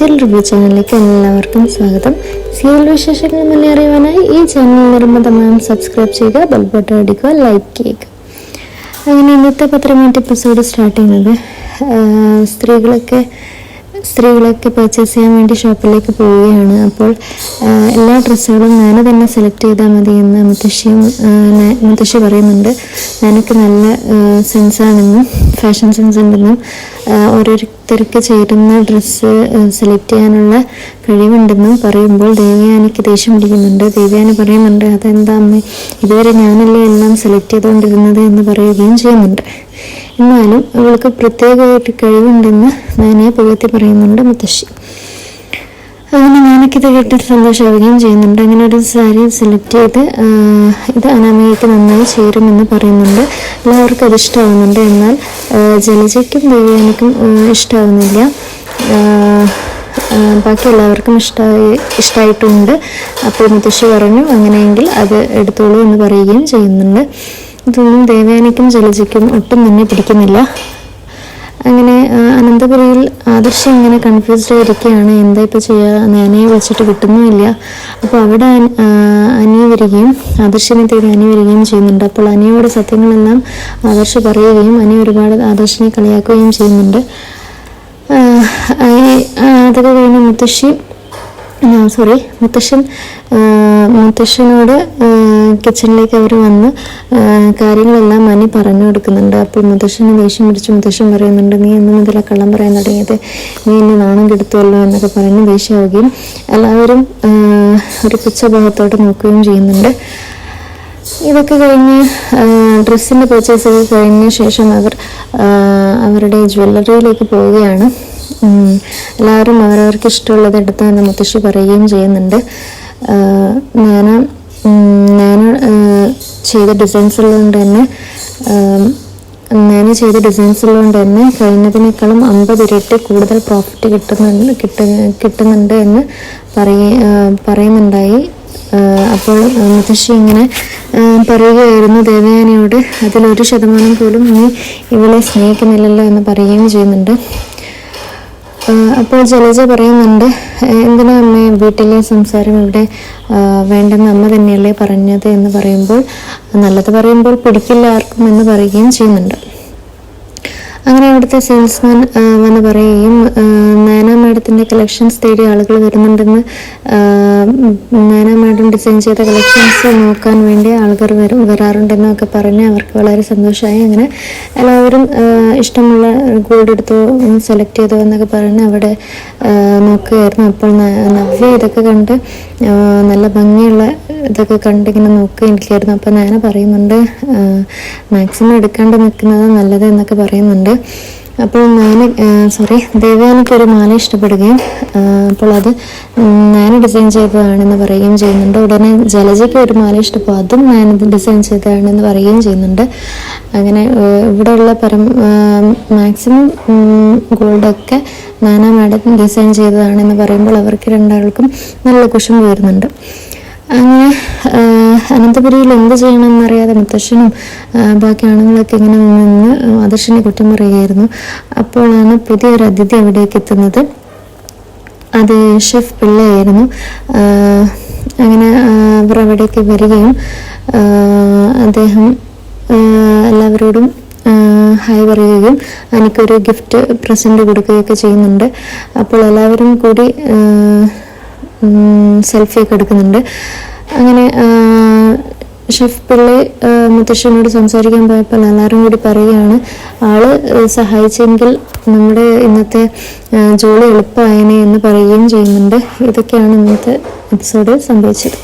Serial review ചാനലിലേക്ക് എല്ലാവർക്കും സ്വാഗതം. സീരിയൽ വിശേഷങ്ങൾ മുന്നേ അറിയുവാനായി ഈ ചാനൽ നിർബന്ധമായും സബ്സ്ക്രൈബ് ചെയ്യുക, ബെൽ ബട്ടൺ അടിക്കുക, ലൈക്ക് ചെയ്യുക. അങ്ങനെ ഇന്നത്തെ 10 മിനിറ്റ് എപ്പിസോഡ് സ്റ്റാർട്ട് ചെയ്യുന്നത് സ്ത്രീകളൊക്കെ പർച്ചേസ് ചെയ്യാൻ വേണ്ടി ഷോപ്പിലേക്ക് പോവുകയാണ്. അപ്പോൾ എല്ലാ ഡ്രസ്സുകളും ഞാൻ തന്നെ സെലക്ട് ചെയ്താൽ മതി എന്ന് മുത്തശ്ശി പറയുന്നുണ്ട്. എനിക്ക് നല്ല സെൻസാണെന്നും ഫാഷൻ സെൻസ് ഉണ്ടെന്നും ഓരോരുത്തർക്ക് ചേരുന്ന ഡ്രസ്സ് സെലക്ട് ചെയ്യാനുള്ള കഴിവുണ്ടെന്നും പറയുമ്പോൾ ദേവയാനിക്ക് ദേഷ്യം പിടിക്കുന്നുണ്ട്. ദേവയാനി പറയുന്നുണ്ട്, അതെന്താ അമ്മ, ഇതുവരെ ഞാനല്ലേ എല്ലാം സെലക്ട് ചെയ്തുകൊണ്ടിരുന്നത് എന്ന് പറയുകയും ചെയ്യുന്നുണ്ട്. എന്നാലും അവൾക്ക് പ്രത്യേകമായിട്ട് കഴിവുണ്ടെന്ന് ഞാനെ പുകഴ്ത്തി പറയുന്നുണ്ട് മുത്തശ്ശി. അങ്ങനെ ഞാനൊക്കിത് കേട്ടിട്ട് സന്തോഷമാവുകയും ചെയ്യുന്നുണ്ട്. അങ്ങനെ ഒരു സാരി സെലക്ട് ചെയ്ത് ഇത് അനാമികയ്ക്ക് നന്നായി ചേരുമെന്ന് പറയുന്നുണ്ട്. എല്ലാവർക്കും അത് ഇഷ്ടമാവുന്നുണ്ട്. എന്നാൽ ജലജയ്ക്കും ദേവയാനിക്കും ഇഷ്ടമാവുന്നില്ല. ബാക്കി എല്ലാവർക്കും ഇഷ്ടമായിട്ടുണ്ട്. അപ്പോൾ മുത്തശ്ശി പറഞ്ഞു, അങ്ങനെയെങ്കിൽ അത് എടുത്തോളൂ എന്ന് പറയുകയും ചെയ്യുന്നുണ്ട്. ഇതൊന്നും ദേവയാനിക്കും ജലജയ്ക്കും ഒട്ടും തന്നെ പിടിക്കുന്നില്ല. അങ്ങനെ അനന്തപുരിയിൽ ആദർശം ഇങ്ങനെ കൺഫ്യൂസ്ഡ് ആയിരിക്കുകയാണ്. എന്താ ഇപ്പോൾ ചെയ്യുക, അനിയെ വിളിച്ചിട്ട് കിട്ടുന്നുമില്ല. അപ്പോൾ അവിടെ അനി വരികയും ആദർശിനെ തേടി അനി വരികയും ചെയ്യുന്നുണ്ട്. അപ്പോൾ അനിയോട് സത്യങ്ങളെല്ലാം ആദർശ് പറയുകയും അനി ഒരുപാട് ആദർശിനെ കളിയാക്കുകയും ചെയ്യുന്നുണ്ട്. അതൊക്കെ കഴിഞ്ഞ് മുത്തശ്ശനോട് കിച്ചണിലേക്ക് അവർ വന്ന് കാര്യങ്ങളെല്ലാം അനി പറഞ്ഞു കൊടുക്കുന്നുണ്ട്. അപ്പോൾ മുത്തശ്ശന് ദേഷ്യം പിടിച്ച് മുത്തശ്ശൻ പറയുന്നുണ്ട്, നീ എന്ന് മുതലാണ് കള്ളം പറയാൻ തുടങ്ങിയത്, നീ എന്നെ നാണം കെടുത്തുമല്ലോ എന്നൊക്കെ പറഞ്ഞ് ദേഷ്യമാവുകയും എല്ലാവരും ഒരു പുച്ഛഭാവത്തോടെ നോക്കുകയും ചെയ്യുന്നുണ്ട്. ഇതൊക്കെ കഴിഞ്ഞ് ഡ്രസ്സിൻ്റെ പർച്ചേസ് ഒക്കെ കഴിഞ്ഞ ശേഷം അവർ അവരുടെ ജ്വല്ലറിയിലേക്ക് പോവുകയാണ്. എല്ലാവരും അവരവർക്ക് ഇഷ്ടമുള്ളത് എടുത്താന്ന് മുത്തശ്ശി പറയുകയും ചെയ്യുന്നുണ്ട്. ഞാൻ ചെയ്ത ഡിസൈൻസ് ഉള്ളതുകൊണ്ട് തന്നെ കഴിഞ്ഞതിനേക്കാളും 50 ഇരട്ടി കൂടുതൽ പ്രോഫിറ്റ് കിട്ടുന്നുണ്ട് എന്ന് പറയുന്നുണ്ടായി. അപ്പോൾ മുത്തശ്ശി ഇങ്ങനെ പറയുകയായിരുന്നു ദേവയാനിയോട്, അതിൽ 1% പോലും നീ ഇവളെ സ്നേഹിക്കുന്നില്ലല്ലോ എന്ന് പറയുകയും ചെയ്യുന്നുണ്ട്. അപ്പോൾ ജലജ പറയുന്നുണ്ട്, എന്തിനാ അമ്മ വീട്ടിലെ സംസാരം ഇവിടെ വേണ്ടെന്ന് അമ്മ തന്നെയല്ലേ പറഞ്ഞത് എന്ന് പറയുമ്പോൾ, നല്ലത് പറയുമ്പോൾ പിടിക്കില്ല ആർക്കും എന്ന് പറയുകയും ചെയ്യുന്നുണ്ട്. അങ്ങനെ അവിടുത്തെ സെയിൽസ്മാൻ വന്ന് പറയുകയും നയന മാഡത്തിൻ്റെ കളക്ഷൻസ് തേടി ആളുകൾ വരുന്നുണ്ടെന്ന്, നയന മാഡം ഡിസൈൻ ചെയ്ത കളക്ഷൻസ് നോക്കാൻ വേണ്ടി ആൾക്കാർ വരാറുണ്ടെന്നൊക്കെ പറഞ്ഞ് അവർക്ക് വളരെ സന്തോഷമായി. അങ്ങനെ എല്ലാവരും ഇഷ്ടമുള്ള ഗോൾഡ് എടുത്തോ സെലക്ട് ചെയ്തോ എന്നൊക്കെ പറഞ്ഞ് അവിടെ നോക്കുകയായിരുന്നു. അപ്പോൾ നവ്യ ഇതൊക്കെ കണ്ട് നല്ല ഭംഗിയുള്ള ഇതൊക്കെ കണ്ടിങ്ങനെ നോക്കുകയായിരുന്നു. അപ്പോൾ നയന പറയുന്നുണ്ട്, മാക്സിമം എടുക്കാണ്ട് നിൽക്കുന്നത് നല്ലത് എന്നൊക്കെ പറയുന്നുണ്ട്. അപ്പോൾ ദേവയാനിക്ക് ഒരു മാല ഇഷ്ടപ്പെടുകയും അപ്പോൾ അത് ഞാൻ ഡിസൈൻ ചെയ്തതാണെന്ന് പറയുകയും ചെയ്യുന്നുണ്ട്. ഉടനെ ജലജയ്ക്ക് ഒരു മാല ഇഷ്ടപ്പെടും, അതും ഞാൻ ഡിസൈൻ ചെയ്തതാണെന്ന് പറയുകയും ചെയ്യുന്നുണ്ട്. അങ്ങനെ ഇവിടെയുള്ള മാക്സിമം ഗോൾഡൊക്കെ നാനാ മാഡം ഡിസൈൻ ചെയ്തതാണെന്ന് പറയുമ്പോൾ അവർക്ക് രണ്ടാൾക്കും നല്ല കുശുമ്പ് വരുന്നുണ്ട്. അങ്ങനെ അനന്തപുരിയിൽ എന്ത് ചെയ്യണമെന്നറിയാതെ മുത്തശ്ശനും ബാക്കി ആണുങ്ങളൊക്കെ ഇങ്ങനെ നിന്ന് ആദർശിനെ കുറ്റം പറയുകയായിരുന്നു. അപ്പോഴാണ് പുതിയൊരു അതിഥി അവിടേക്ക് എത്തുന്നത്. അത് ഷെഫ് പിള്ളയായിരുന്നു. അങ്ങനെ അവർ അവിടേക്ക് വരികയും അദ്ദേഹം എല്ലാവരോടും ഹായ് പറയുകയും എനിക്കൊരു ഗിഫ്റ്റ് പ്രസൻറ്റ് കൊടുക്കുകയൊക്കെ ചെയ്യുന്നുണ്ട്. അപ്പോൾ എല്ലാവരും കൂടി സെൽഫിയൊക്കെ എടുക്കുന്നുണ്ട്. അങ്ങനെ ഷെഫ് പിള്ളെ മുത്തശ്ശനോട് സംസാരിക്കാൻ പോയപ്പോൾ എല്ലാവരും കൂടി പറയുകയാണ്, ആള് സഹായിച്ചെങ്കിൽ നമ്മുടെ ഇന്നത്തെ ജോലി എളുപ്പമായേനെ എന്ന് പറയുകയും ചെയ്യുന്നുണ്ട്. ഇതൊക്കെയാണ് ഇന്നത്തെ എപ്പിസോഡിൽ സംഭവിച്ചത്.